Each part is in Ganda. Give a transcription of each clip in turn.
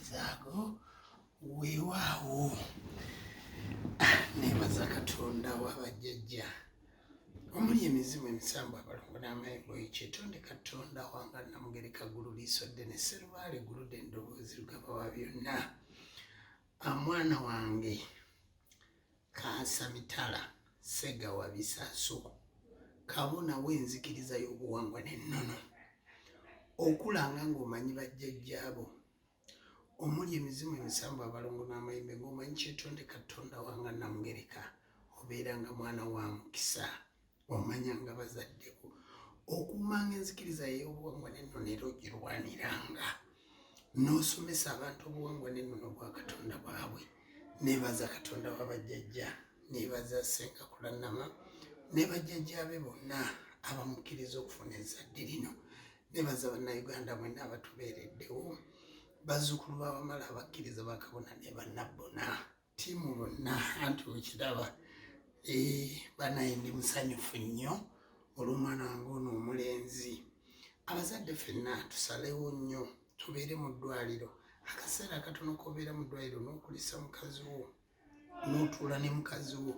zaago weewaawo. Neebaza Katonda w'abajjajja omuli emizimu emisanvu abalongo n'amayembe oyo kyetonde Katonda wange Namugereka ggulu liiso ddene sserubaale ggulu ddene eddoboozi lugaba wa byonna. Mwana wange Kaasamitala Sega wa Bisaso kabona w'enzikiriza y'obuwangwa n'ennono okulanga ng'omanyi bajjajjaabo omuli emizimu emisanvu abalongo n'amayembe ng'omanyi kyetonde Katonda wange Namugereka obeeranga mwana wa mukisa omanyanga bazaddeko okuumanga enzikiriza y'obuwangwa n'ennono era ogirwaniranga n'osomesa abantu obuwangwa n'ennono bwa Katonda bwabwe. Neebaza Katonda w'abajjajja, neebaza Senga Kulanama ne bajjajjaabe bonna abamukkiriza okufuna ezzadde lino. Neebaza bannayuganda mwenna abatubeereddewo, bazzukulu b'abamala abakkiriza bakabona ne bannabbona ttiimu bonna anti okiraba banaye ndi musanyufu nnyo olw'omwana wange ono omulenzi. Abazadde ffenna tusalewo nnyo tubeere mu ddwaliro akaseera akatono k'obeera mu ddwaliro n'okulisa mukazi wo n'otuula ne mukazi wo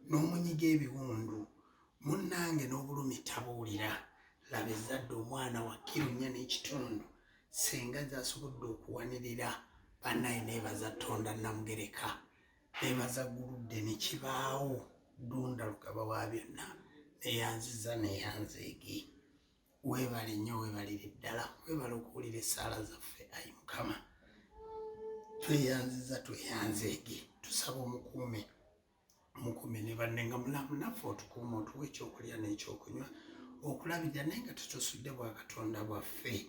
n'omunyiga ebiwundu munnange n'obulumi tabuwulira. Laba ezzadde omwana wa kiro 4.5 senga z'asobodde okuwanirira. Bannaye neebaza Tonda Namugereka, neebaza gguludde ne kibaawo Dunda lugaba wa byonna neyanziza neyanzeege. Weebale nnyo weebalire ddala, weebale okuwulira essaala zaffe ayi Mukama. Tweyanziza tweyanzeege, tusaba omukuume ne banne nga mulamu naffe otukuuma otuwa ekyokulya n'ekyokunywa okulabirira naye nga tutusudde bwa Katonda bwaffe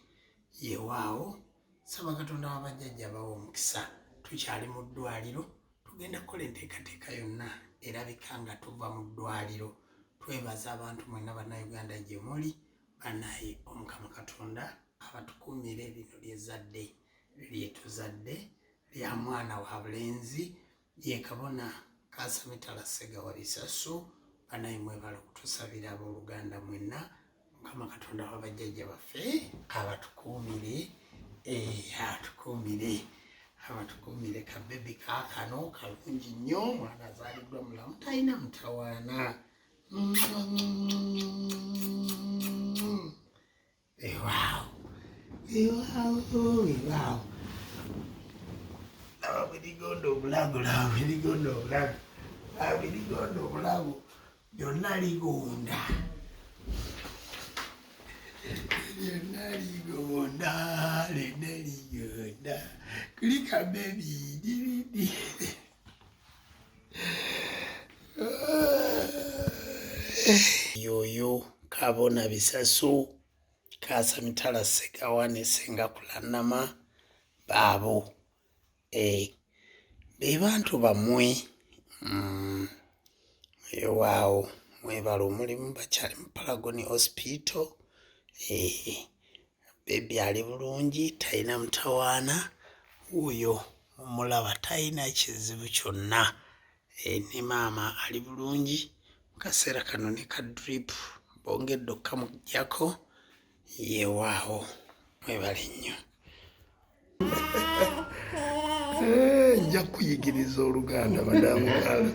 yeewaawo. Saba Katonda w'abajjajja abawa omukisa. Tukyali mu ddwaliro tugenda kukola enteekateeka yonna erabika nga tuva mu ddwaliro. Twebaza abantu mwenna bannayuganda gye muli bannaye Omukama Katonda abatukuumire lino lyezzadde lyetuzadde lya mwana wa bulenzi ye kabona Kaasamitala Sega wa Bisaso. Bannaye mwebala okutusabira abooluganda mwenna Mukama Katonda w'abajjajja baffe abatukuumire kabebi kaakano kalungi nnyo, mwana azaaliddwa mulamu talina mutawaana. Weewaawo laba birigonda obulago byonna ligonda kulika bebi dibidi yoyo kabona Bisaso Kaasamitala Sega wane Senga Kulanama baabo be bantu bammwe. Waawo mwebala omulimu bakyali mu Paragoni Hospital. Bebi ali bulungi talina mutawaana, oyo omulaba talina kizibu kyonna. Ne maama ali bulungi mu kaseera kano ne ka drip bongedde okukamuggyako. Yeewaawo mwebale nnyo. Nja kuyigiriza Oluganda madamu kala.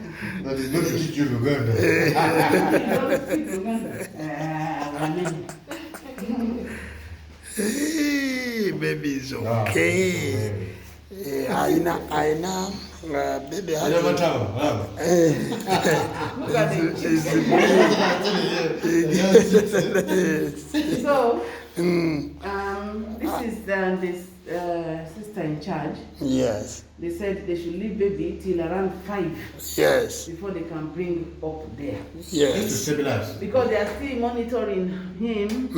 Baby is okay. Aina baby has So this is this sister in charge. Yes. They said they should leave baby till around 5. Yes. Before they can bring up there. Yes. Because they are still monitoring him.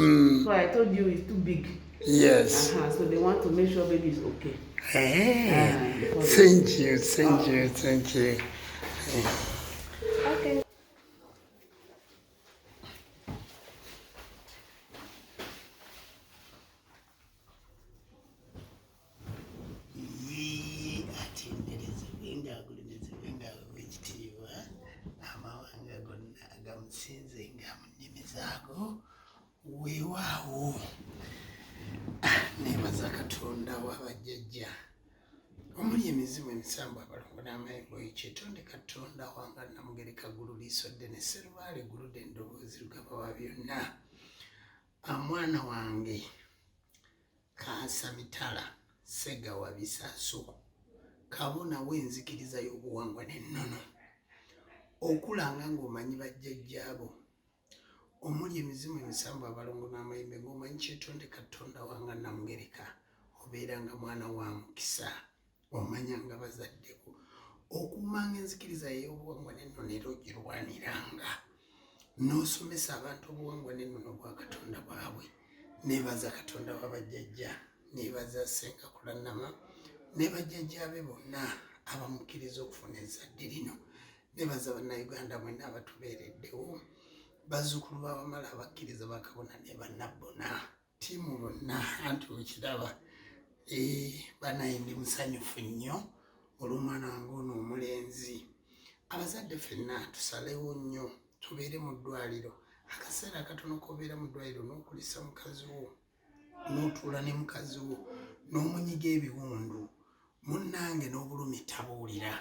So I told you it's too big. Yes. So they want to make sure baby is okay. Thank you. Okay. Weewaawo neebaza Katonda w'abajjajja omuli emizimu emisanvu abalongo n'amayigo ekyetonde Katonda wanga Namugereka ggulu liiso ddene Sserubaale gguludde eddoboozi lugaba wa byonna mwana wange kaasa mitala Sega wa bisaaso kabona w'enzikiriza y'obuwangwa n'ennono okulanga ng'omanyi bajjajjaabo omuli emizimu emisanvu abalongo n'amayimbe ng'omanyi kyetonde Katonda wanga Namugereka obeeranga mwana wa mukisa omanyanga bazaddeko okuumanga enzikiriza y'obuwangwa n'ennono era ogirwaniranga n'osomesa abantu obuwangwa n'ennono bwa Katonda bwabwe. Neebaza Katonda wa bajjajja, neebaza Senga Kulanama ne bajjajjaabe bonna abamukkiriza okufuna ezzadde lino. Neebaza bannayuganda mwenna abatubeereddewo, bazzukulu b'abamala abakkiriza bakabona ne bannabbona, ttiimu bonna anti okiraba banaye ndi musanyufu nnyo olw'omwana wange ono omulenzi. Abazadde ffenna tusalewo nnyo tubeere mu ddwaliro. Akaseera akatono k'obeera mu ddwaliro n'okulisa mukazi wo, n'otuula ne mukazi wo, n'omunyiga ebiwundu, munnange n'obulumi tabuwulira.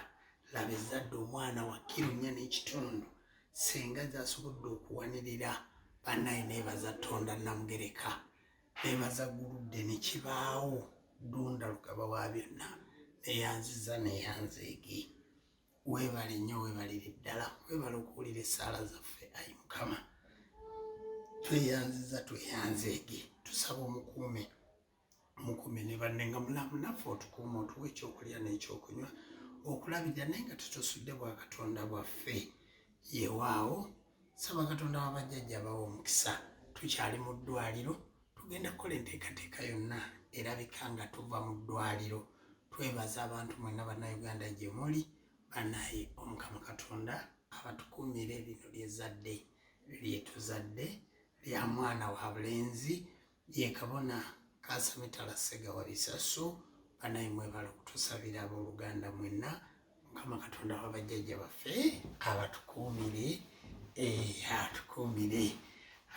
Laba ezzadde omwana wa kiro 4 n'ekitundu senga z'asobodde okuwanirira. Bannaye neebaza Tonda Namugereka, neebaza Guludde ne kibaawo Dunda lugaba wa byonna, neyanziza neyanzeege. Weebale nnyo, weebalire ddala, weebale okuwulira essaala zaffe. Ayi Mukama, tweyanziza tweyanzeege, tusaba omukuume ne banne nga mulamu naffe otukuuma, otuwa ekyokulya n'ekyokunywa okulabirira naye nga tutusudde bwa Katonda bwaffe yewaawo. Saba Katonda wa bajjajja abawa omukisa. Tukyali mu ddwaliro, tugenda kukola enteekateeka yonna erabika nga tuva mu ddwaliro. Twebaza abantu mwenna bannayuganda gye muli. Bannaye Omukama Katonda abatukuumire lino lyezzadde lyetuzadde lya mwana wa bulenzi ye kabona kaasa mitala Sega wa bisaaso. Bannaye mwebale okutusabira abooluganda mwenna. Mukama Katonda wa bajjajja baffe abatukuumire,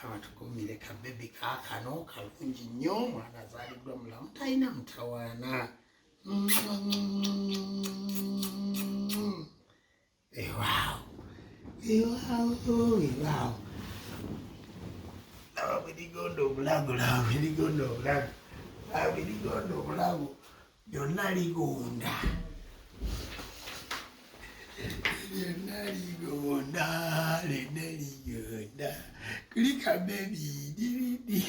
abatukuumire kabebi kaakano kalungi nnyo, mwana azaaliddwa mulamu talina mutawaana. Ewaawo laba bwerigonda obulago, bwerigonda obulago byonna ligonda, kulika bebi diridi.